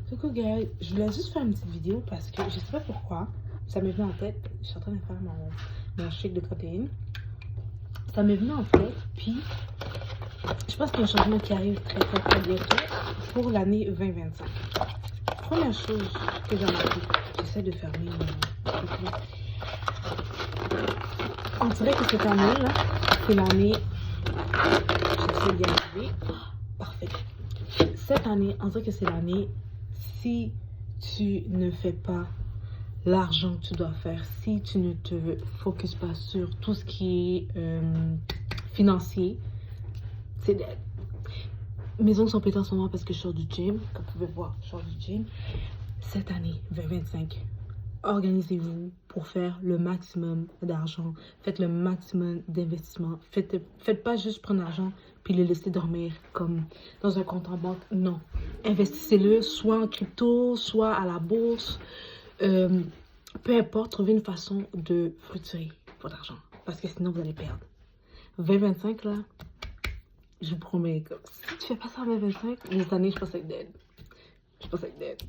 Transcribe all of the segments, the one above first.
Coucou guys, je voulais juste faire une petite vidéo parce que je sais pas pourquoi, ça m'est venu en tête. Je suis en train de faire mon shake de protéines. Ça m'est venu en tête, puis je pense qu'il y a un changement qui arrive très bientôt pour l'année 2025. Première chose que j'ai remarqué, j'essaie de fermer mon truc là. On dirait que cette année là, c'est l'année. J'essaie d'y arriver. Parfait. Cette année, on dirait que c'est l'année. Si tu ne fais pas l'argent que tu dois faire, si tu ne te focuses pas sur tout ce qui est financier, c'est dead. Mes ongles sont pétés en ce moment parce que je sors du gym. Comme vous pouvez voir, je sors du gym. Cette année 2025, organisez-vous pour faire le maximum d'argent. Faites le maximum d'investissement. Faites pas juste prendre l'argent puis le laisser dormir comme dans un compte en banque. Non. Investissez-le soit en crypto, soit à la bourse. Peu importe, trouvez une façon de fructifier votre argent. Parce que sinon, vous allez perdre. 2025, là, je vous promets, si tu fais pas ça en 2025, les années, je pense être dead. Je pense être dead.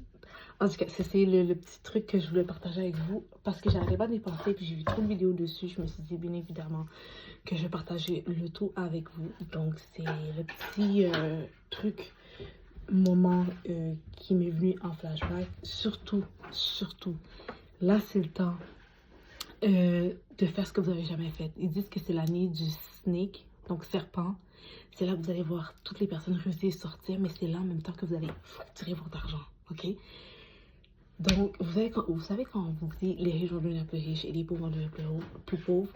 En tout cas, c'est le petit truc que je voulais partager avec vous parce que j'arrêtais pas d'y penser puis j'ai vu trop de vidéos dessus. Je me suis dit bien évidemment que je vais partager le tout avec vous. Donc, c'est le petit truc, moment qui m'est venu en flashback. Surtout, là, c'est le temps de faire ce que vous n'avez jamais fait. Ils disent que c'est l'année du snake, donc serpent. C'est là que vous allez voir toutes les personnes rusées sortir, mais c'est là en même temps que vous allez tirer votre argent, ok? Donc, vous savez quand on vous dit les riches vont devenir plus riches et les pauvres vont devenir plus pauvres,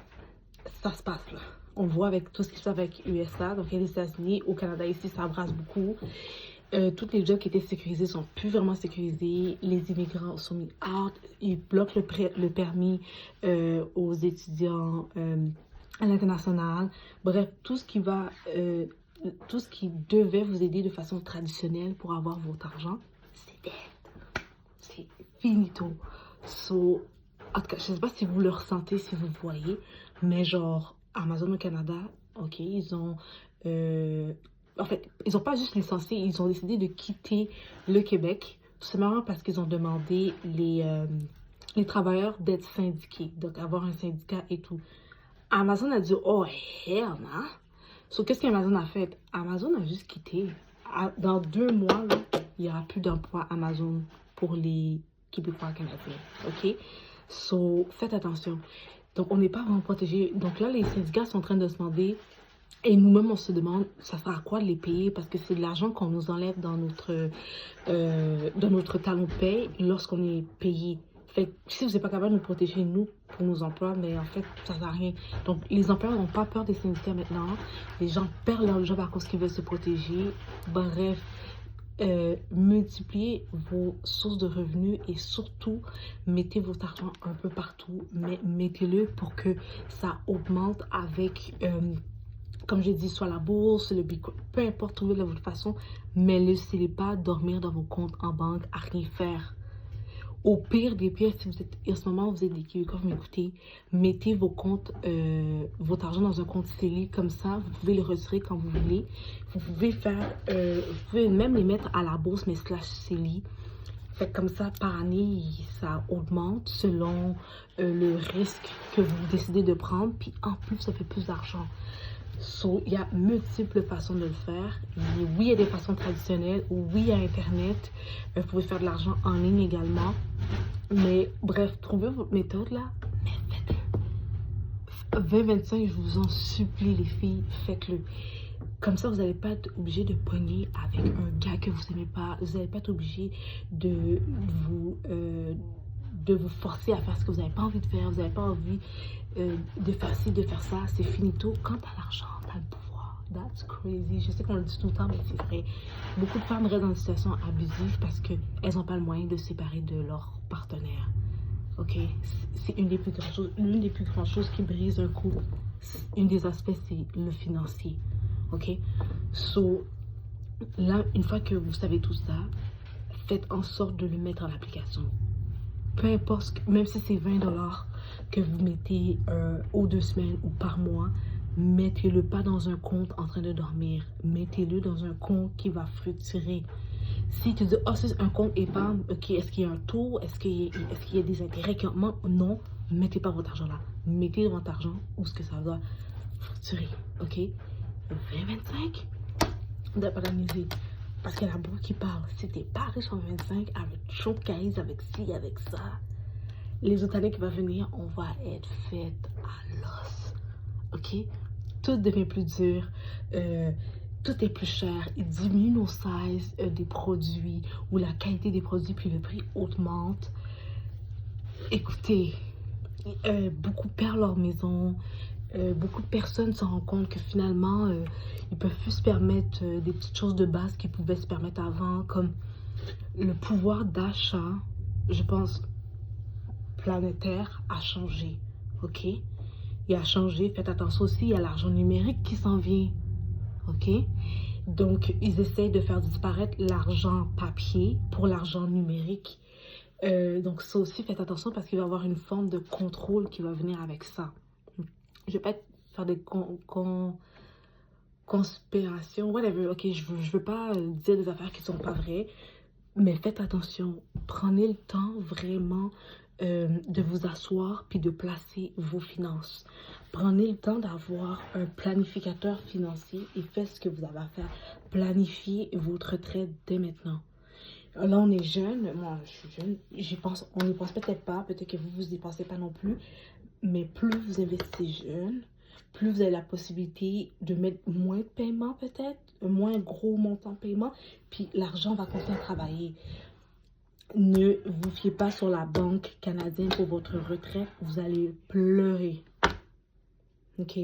ça se passe là. On le voit avec tout ce qui se passe avec USA, donc les États-Unis, au Canada ici, ça brasse beaucoup. Toutes les jobs qui étaient sécurisés sont plus vraiment sécurisés. Les immigrants sont mis out. Ils bloquent le permis aux étudiants à l'international. Bref, tout ce qui devait vous aider de façon traditionnelle pour avoir votre argent, c'est dead. C'est finito. So, en tout cas, je sais pas si vous le ressentez, si vous le voyez, mais genre, Amazon au Canada, ok, ils ont... en fait, ils n'ont pas juste licencié, ils ont décidé de quitter le Québec, tout simplement parce qu'ils ont demandé les travailleurs d'être syndiqués, donc avoir un syndicat et tout. Amazon a dit, oh hell, nah. So, qu'est-ce qu'Amazon a fait? Amazon a juste quitté. Dans 2 mois, là, il n'y aura plus d'emploi Amazon pour les Québécois canadiens, ok? So, faites attention. Donc, on n'est pas vraiment protégé. Donc là, les syndicats sont en train de se demander, et nous-mêmes, on se demande, ça sert à quoi de les payer? Parce que c'est de l'argent qu'on nous enlève dans notre talon de paye lorsqu'on est payé. Fait que si vous n'êtes pas capable de nous protéger, nous, pour nos emplois, mais en fait, ça ne sert à rien. Donc, les employeurs n'ont pas peur des syndicats maintenant. Les gens perdent leur job à cause qu'ils veulent se protéger. Bref, multipliez vos sources de revenus et surtout, mettez votre argent un peu partout, mais mettez-le pour que ça augmente avec... comme j'ai dit, soit la bourse, le bitcoin, peu importe, trouvez de votre façon, mais laissez-les pas dormir dans vos comptes en banque à rien faire. Au pire des pires, si vous êtes, en ce moment, vous êtes des Québécois, vous m'écoutez, mettez vos comptes, votre argent dans un compte CELI, comme ça, vous pouvez le retirer quand vous voulez. Vous pouvez faire, vous pouvez même les mettre à la bourse, mais slash CELI. Fait comme ça, par année, ça augmente selon le risque que vous décidez de prendre, puis en plus, ça fait plus d'argent. So, il y a multiples façons de le faire. Oui, il y a des façons traditionnelles. Oui, il y a Internet. Vous pouvez faire de l'argent en ligne également. Mais bref, trouvez votre méthode là. Mais faites-le. 2025, je vous en supplie les filles, faites-le. Comme ça, vous n'allez pas être obligé de pogner avec un gars que vous n'aimez pas. Vous n'allez pas être obligé de vous forcer à faire ce que vous n'avez pas envie de faire. Vous n'avez pas envie de faire ci, de faire ça. C'est finito. Quand tu as l'argent, tu as le pouvoir. That's crazy. Je sais qu'on le dit tout le temps, mais c'est vrai. Beaucoup de femmes restent dans des situations abusives parce qu'elles n'ont pas le moyen de se séparer de leur partenaire. Ok? C'est une des plus grandes choses. L'une des plus grandes choses qui brise un couple. Une des aspects, c'est le financier. Ok? So, là, une fois que vous savez tout ça, faites en sorte de le mettre en application. Peu importe, même si c'est 20 $ que vous mettez aux 2 semaines ou par mois, mettez-le pas dans un compte en train de dormir. Mettez-le dans un compte qui va fructifier. Si tu dis, oh, c'est un compte épargne, ok, est-ce qu'il y a un taux? Est-ce qu'il y a des intérêts qui augmentent? Non, mettez pas votre argent là. Mettez votre argent où ce que ça doit facturer, ok? 2025, vous n'avez pas d'amuser. Parce que la boîte qui parle, si t'es pas riche en 25, avec showcase, avec ci, avec ça, les autres années qui vont venir, on va être faites à l'os, ok? Tout devient plus dur, tout est plus cher, il diminue nos sizes des produits ou la qualité des produits, puis le prix augmente. Écoutez, beaucoup perdent leur maison, beaucoup de personnes se rendent compte que finalement, ils peuvent plus se permettre des petites choses de base qu'ils pouvaient se permettre avant, comme le pouvoir d'achat, je pense, planétaire a changé, ok? Il a changé, faites attention aussi, il y a l'argent numérique qui s'en vient, ok? Donc, ils essayent de faire disparaître l'argent papier pour l'argent numérique. Donc, ça aussi, faites attention parce qu'il va y avoir une forme de contrôle qui va venir avec ça. Je vais pas faire des conspirations, whatever, ok? Je veux pas dire des affaires qui sont pas vraies, mais faites attention. Prenez le temps vraiment de vous asseoir puis de placer vos finances. Prenez le temps d'avoir un planificateur financier et faites ce que vous avez à faire. Planifiez votre retraite dès maintenant. Là, on est jeune. Moi, je suis jeune. On n'y pense peut-être pas. Peut-être que vous n'y pensez pas non plus. Mais plus vous investissez jeune, plus vous avez la possibilité de mettre moins de paiement peut-être, un moins gros montant de paiement, puis l'argent va continuer à travailler. Ne vous fiez pas sur la banque canadienne pour votre retraite, vous allez pleurer. Ok?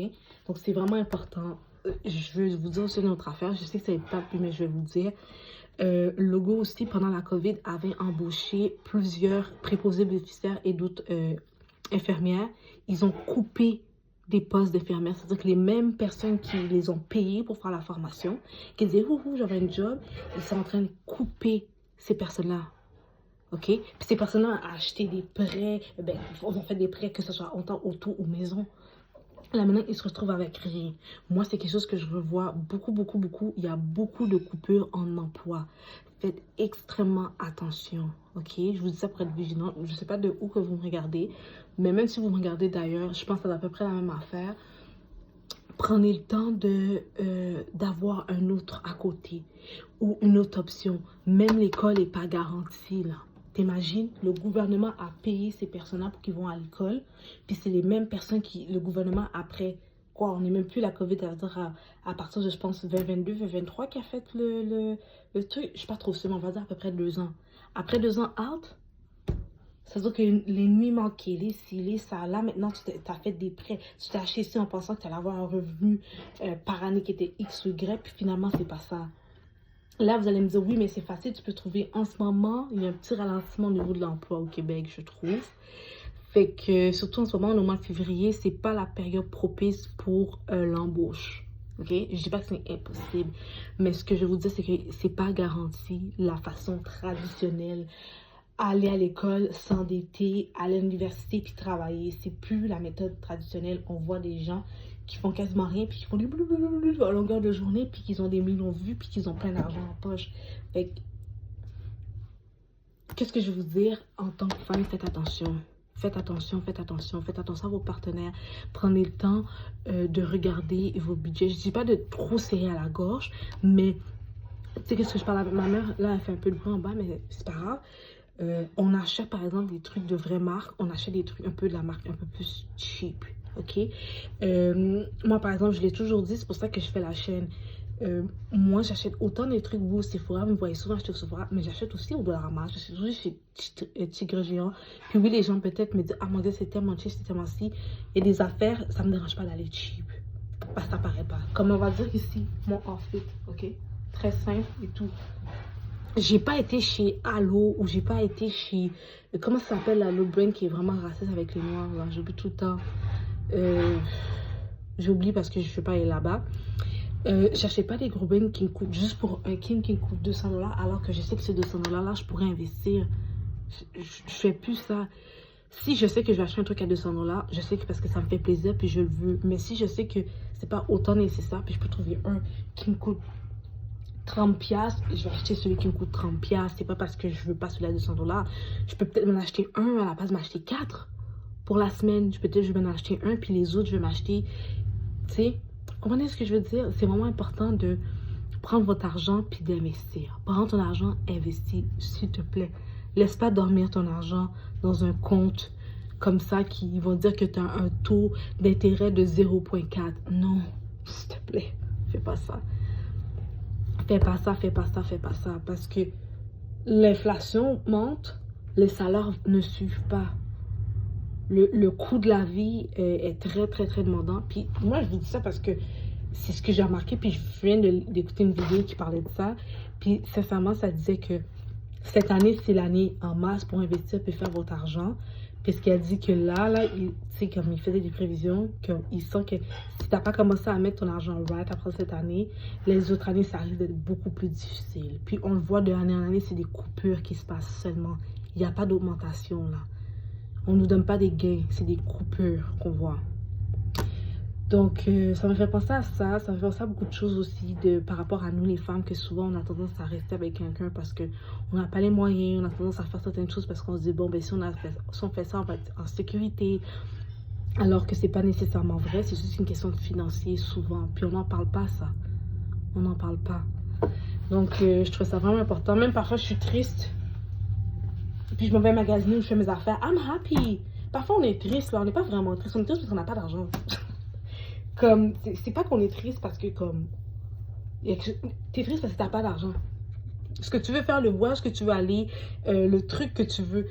Donc, c'est vraiment important. Je veux vous dire aussi une autre affaire. Je sais que ça n'est pas plus, mais je vais vous dire. Logo aussi, pendant la COVID, avait embauché plusieurs préposés bénéficiaires et d'autres infirmières. Ils ont coupé des postes d'infirmières. C'est-à-dire que les mêmes personnes qui les ont payées pour faire la formation, qui disaient, j'avais un job, ils sont en train de couper ces personnes-là. OK? Puis ces personnes-là ont acheté des prêts, ont fait des prêts, que ce soit autant auto ou maison. Là, maintenant, ils se retrouvent avec rien. Moi, c'est quelque chose que je revois beaucoup. Il y a beaucoup de coupures en emploi. Faites extrêmement attention, ok? Je vous dis ça pour être vigilant. Je ne sais pas de où que vous me regardez, mais même si vous me regardez d'ailleurs, je pense que c'est à peu près la même affaire. Prenez le temps d'avoir un autre à côté ou une autre option. Même l'école n'est pas garantie, là. T'imagines, le gouvernement a payé ces personnes-là pour qu'ils vont à l'école, puis c'est les mêmes personnes qui, le gouvernement, après, quoi, on n'est même plus la COVID, c'est-à-dire à partir de, je pense, 2022, 2023 qui a fait le truc, je suis pas trop sûre, mais on va dire à peu près 2 ans. Après 2 ans out, ça veut dire que les nuits manquées, les ci, les ça, là maintenant tu as fait des prêts, tu t'es acheté ici en pensant que tu allais avoir un revenu par année qui était X ou Y, puis finalement c'est pas ça. Là, vous allez me dire, oui, mais c'est facile, tu peux trouver en ce moment, il y a un petit ralentissement au niveau de l'emploi au Québec, je trouve. Fait que, surtout en ce moment, au mois de février, c'est pas la période propice pour l'embauche. OK? Je dis pas que c'est impossible, mais ce que je vous dis, c'est que c'est pas garanti la façon traditionnelle. Aller à l'école, s'endetter, aller à l'université puis travailler. C'est plus la méthode traditionnelle. On voit des gens qui font quasiment rien puis qui font des blablabla à longueur de journée puis qu'ils ont des millions de vues puis qu'ils ont plein d'argent en poche. Fait que, qu'est-ce que je veux vous dire en tant que femme, faites attention. Faites attention à vos partenaires. Prenez le temps de regarder vos budgets. Je dis pas de trop serrer à la gorge, mais tu sais qu'est-ce que je parle avec ma mère? Là, elle fait un peu de bruit en bas, mais c'est pas grave. On achète par exemple des trucs de vraie marque, on achète des trucs un peu de la marque un peu plus cheap, ok? Moi par exemple, je l'ai toujours dit, c'est pour ça que je fais la chaîne. Moi j'achète autant des trucs au Sephora, vous me voyez souvent acheter au Sephora, mais j'achète aussi au Dollarama, je suis toujours chez Tigre Géant. Puis oui, les gens peut-être me disent, ah mon Dieu, c'est tellement cheap, c'est tellement si. Il y a des affaires, ça me dérange pas d'aller cheap, parce que ça paraît pas. Comme on va dire ici, mon outfit, ok? Très simple et tout. J'ai pas été chez Allo ou j'ai pas été chez... Comment ça s'appelle là, le brand qui est vraiment raciste avec les noirs là? J'oublie tout le temps. J'oublie parce que je ne suis pas allée là-bas. J'achète pas des gros brands qui me coûtent juste pour un kin qui me coûte 200 $, alors que je sais que ces 200 $ là, je pourrais investir. Je fais plus ça. Si je sais que je vais acheter un truc à 200 $, je sais que parce que ça me fait plaisir puis je le veux. Mais si je sais que c'est pas autant nécessaire puis je peux trouver un qui me coûte 30 piastres, je vais acheter celui qui me coûte 30 piastres. C'est pas parce que je veux pas celui à 200 $. Je peux peut-être m'en acheter un à la base, m'acheter 4 pour la semaine. Je vais m'en acheter un, puis les autres, je vais m'acheter, tu sais. Comprenez ce que je veux dire? C'est vraiment important de prendre votre argent puis d'investir. Prends ton argent, investis, s'il te plaît. Laisse pas dormir ton argent dans un compte comme ça qui vont dire que tu as un taux d'intérêt de 0,4. Non, s'il te plaît, fais pas ça. Fais pas ça, fais pas ça, fais pas ça. Parce que l'inflation monte, les salaires ne suivent pas. Le coût de la vie est très, très, très demandant. Puis moi, je vous dis ça parce que c'est ce que j'ai remarqué. Puis je viens d'écouter une vidéo qui parlait de ça. Puis sincèrement, ça disait que cette année, c'est l'année en masse pour investir et faire votre argent. Puisqu'elle dit que là, tu sais, comme il faisait des prévisions, qu'il sent que si t'as pas commencé à mettre ton argent right après cette année, les autres années, ça risque d'être beaucoup plus difficile. Puis on le voit de année en année, c'est des coupures qui se passent seulement. Il n'y a pas d'augmentation là. On ne nous donne pas des gains, c'est des coupures qu'on voit. Donc, ça me fait penser à ça. Ça me fait penser à beaucoup de choses aussi par rapport à nous, les femmes, que souvent, on a tendance à rester avec quelqu'un parce qu'on n'a pas les moyens. On a tendance à faire certaines choses parce qu'on se dit, bon, ben si on fait ça, on va être en sécurité. Alors que c'est pas nécessairement vrai. C'est juste une question de financier, souvent. Puis on n'en parle pas, ça. On n'en parle pas. Donc, je trouve ça vraiment important. Même parfois, je suis triste. Puis je m'en vais magasiner où je fais mes affaires. I'm happy. Parfois, on est triste, là. On n'est pas vraiment triste. On est triste parce qu'on n'a pas d'argent. Comme, c'est pas qu'on est triste parce que, comme, t'es triste parce que t'as pas d'argent. Ce que tu veux faire, le voyage que tu veux aller, le truc que tu veux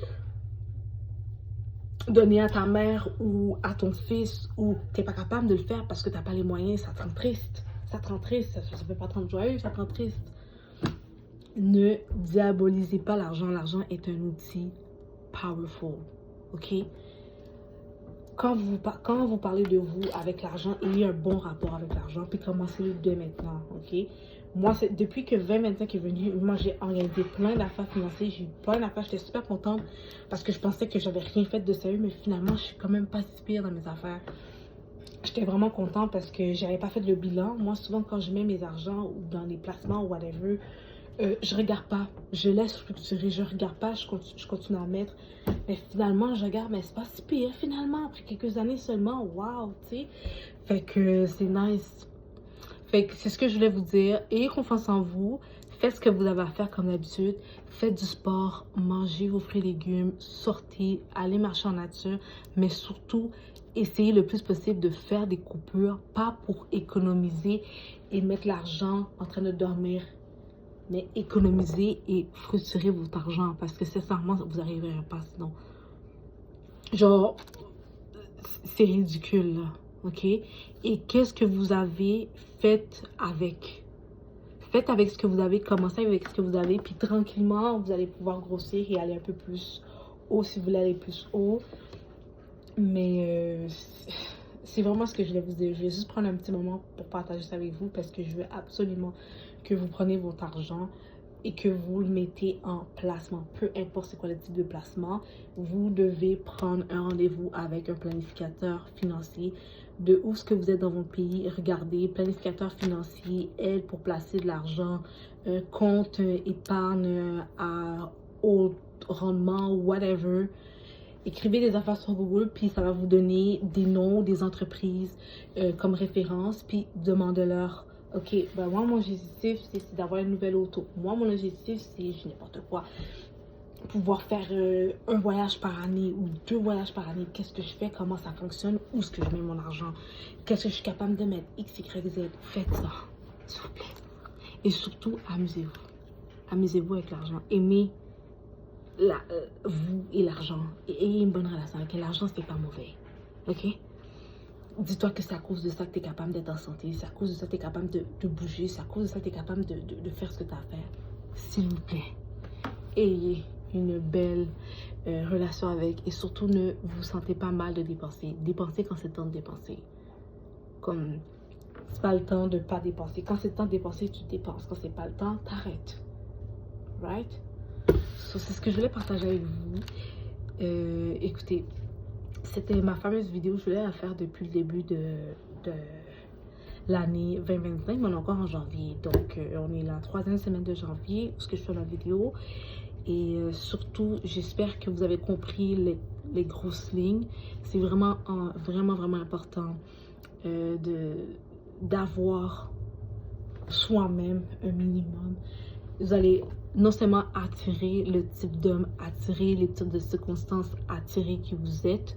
donner à ta mère ou à ton fils, ou t'es pas capable de le faire parce que t'as pas les moyens, ça te rend triste. Ça te rend triste, ça peut pas te rendre joyeux, ça te rend triste. Ne diabolisez pas l'argent. L'argent est un outil powerful, ok? Quand vous parlez de vous avec l'argent, il y a un bon rapport avec l'argent, puis commencez-le dès maintenant, ok? Moi, depuis que 2025 est venu, moi, j'ai organisé plein d'affaires financières, j'ai eu plein d'affaires, j'étais super contente parce que je pensais que j'avais rien fait de sérieux, mais finalement, je suis quand même pas si pire dans mes affaires. J'étais vraiment contente parce que j'avais pas fait le bilan. Moi, souvent, quand je mets mes argents ou dans les placements ou whatever, je regarde pas, je laisse fluctuer, je regarde pas, je continue à mettre. Mais finalement, je regarde, mais c'est pas si pire finalement, après quelques années seulement, wow, tu sais. Fait que c'est nice. Fait que c'est ce que je voulais vous dire. Ayez confiance en vous, faites ce que vous avez à faire comme d'habitude, faites du sport, mangez vos fruits et légumes, sortez, allez marcher en nature, mais surtout, essayez le plus possible de faire des coupures, pas pour économiser et mettre l'argent en train de dormir, mais économisez et fructurez votre argent parce que sincèrement, vous n'arriverez pas sinon. Genre, c'est ridicule là, ok? Et qu'est-ce que vous avez fait avec? Faites avec ce que vous avez, commencez avec ce que vous avez, puis tranquillement, vous allez pouvoir grossir et aller un peu plus haut si vous voulez aller plus haut. Mais c'est vraiment ce que je voulais vous dire. Je vais juste prendre un petit moment pour partager ça avec vous parce que je veux absolument que vous preniez votre argent et que vous le mettez en placement. Peu importe c'est quoi le type de placement, vous devez prendre un rendez-vous avec un planificateur financier de où est-ce que vous êtes dans votre pays. Regardez, planificateur financier, aide pour placer de l'argent, compte épargne à haut rendement, whatever. Écrivez des affaires sur Google, puis ça va vous donner des noms des entreprises comme référence, puis demandez-leur, ok, ben moi, mon objectif, c'est d'avoir une nouvelle auto. Moi, mon objectif, c'est, je n'importe quoi, pouvoir faire un voyage par année ou 2 voyages par année. Qu'est-ce que je fais, comment ça fonctionne, où est-ce que je mets mon argent, qu'est-ce que je suis capable de mettre, X, Y, Z. Faites ça, s'il vous plaît. Et surtout, amusez-vous. Amusez-vous avec l'argent. Aimez vous et l'argent. Et ayez une bonne relation avec l'argent, c'est pas mauvais. Ok? Dis-toi que c'est à cause de ça que tu es capable d'être en santé. C'est à cause de ça que tu es capable de bouger. C'est à cause de ça que tu es capable de faire ce que tu as à faire. S'il vous plaît, ayez une belle relation avec. Et surtout, ne vous sentez pas mal de dépenser. Dépensez quand c'est le temps de dépenser. Comme, c'est pas le temps de pas dépenser. Quand c'est le temps de dépenser, tu dépenses. Quand c'est pas le temps, t'arrêtes. Right? So, c'est ce que je voulais partager avec vous. Écoutez, c'était ma fameuse vidéo. Je voulais la faire depuis le début l'année 2025, mais on est encore en janvier. Donc, on est la 3e semaine de janvier, où je fais la vidéo. Et surtout, j'espère que vous avez compris les grosses lignes. C'est vraiment, vraiment important d'avoir soi-même un minimum. Vous allez non seulement attirer le type d'homme, attirer les types de circonstances, attirer qui vous êtes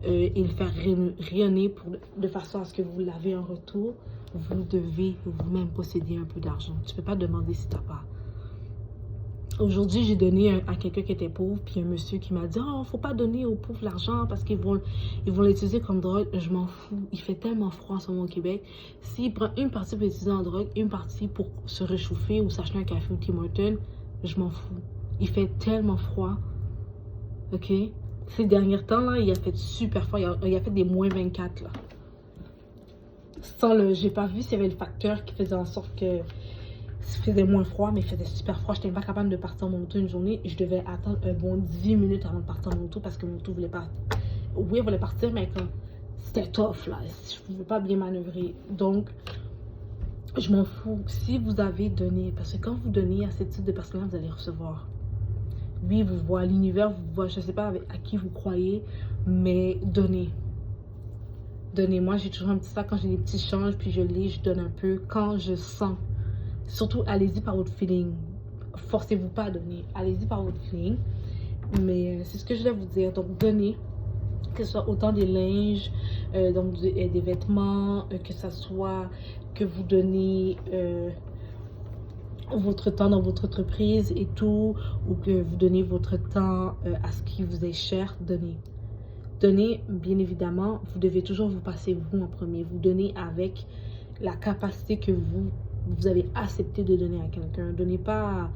et le faire rayonner de façon à ce que vous l'avez en retour. Vous devez vous-même posséder un peu d'argent. Tu ne peux pas demander si tu n'as pas. Aujourd'hui, j'ai donné à quelqu'un qui était pauvre, puis un monsieur qui m'a dit « Oh, faut pas donner aux pauvres l'argent parce qu'ils vont l'utiliser comme drogue. » Je m'en fous. Il fait tellement froid en ce moment au Québec. S'il prend une partie pour l'utiliser en drogue, une partie pour se réchauffer ou s'acheter un café au Tim Hortons, je m'en fous. Il fait tellement froid. OK? Ces derniers temps, là, il a fait super froid. Il a fait des moins 24, là. J'ai pas vu s'il y avait le facteur qui faisait en sorte que il faisait moins froid, mais il faisait super froid. Je n'étais pas capable de partir en moto une journée. Je devais attendre un bon 10 minutes avant de partir en moto parce que mon moto voulait pas. Oui, elle voulait partir, mais comme c'était tough là. Je ne pouvais pas bien manœuvrer. Donc, je m'en fous. Si vous avez donné, parce que quand vous donnez à ce type de personnes-là, vous allez recevoir. Oui, vous voyez l'univers, vous voyez, je ne sais pas à qui vous croyez, mais donnez. Donnez. Moi, j'ai toujours un petit sac quand j'ai des petits changes, puis je donne un peu quand je sens. Surtout, allez-y par votre feeling. Forcez-vous pas à donner. Allez-y par votre feeling. Mais c'est ce que je voulais vous dire. Donc, donnez. Que ce soit autant des linges, donc des vêtements, que ce soit que vous donnez votre temps dans votre entreprise et tout, ou que vous donnez votre temps à ce qui vous est cher, donnez. Donnez, bien évidemment, vous devez toujours vous passer vous en premier. Vous donnez avec la capacité que vous avez accepté de donner à quelqu'un. Donnez pas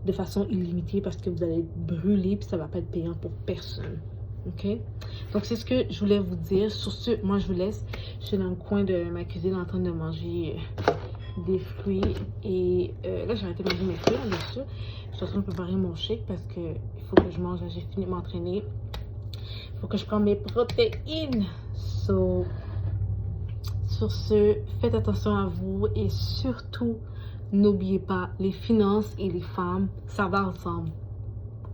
de façon illimitée parce que vous allez brûler puis ça va pas être payant pour personne. OK? Donc, c'est ce que je voulais vous dire. Sur ce, moi, je vous laisse. Je suis dans le coin de ma cuisine en train de manger des fruits. Et là, j'ai arrêté de manger mes fruits, bien sûr. Je suis en train de préparer mon shake parce qu'il faut que je mange. J'ai fini de m'entraîner. Il faut que je prenne mes protéines. Sur ce, faites attention à vous et surtout, n'oubliez pas, les finances et les femmes, ça va ensemble.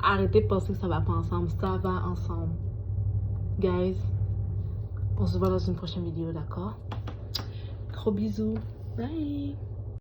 Arrêtez de penser que ça va pas ensemble, ça va ensemble. Guys, on se voit dans une prochaine vidéo, d'accord? Gros bisous, bye!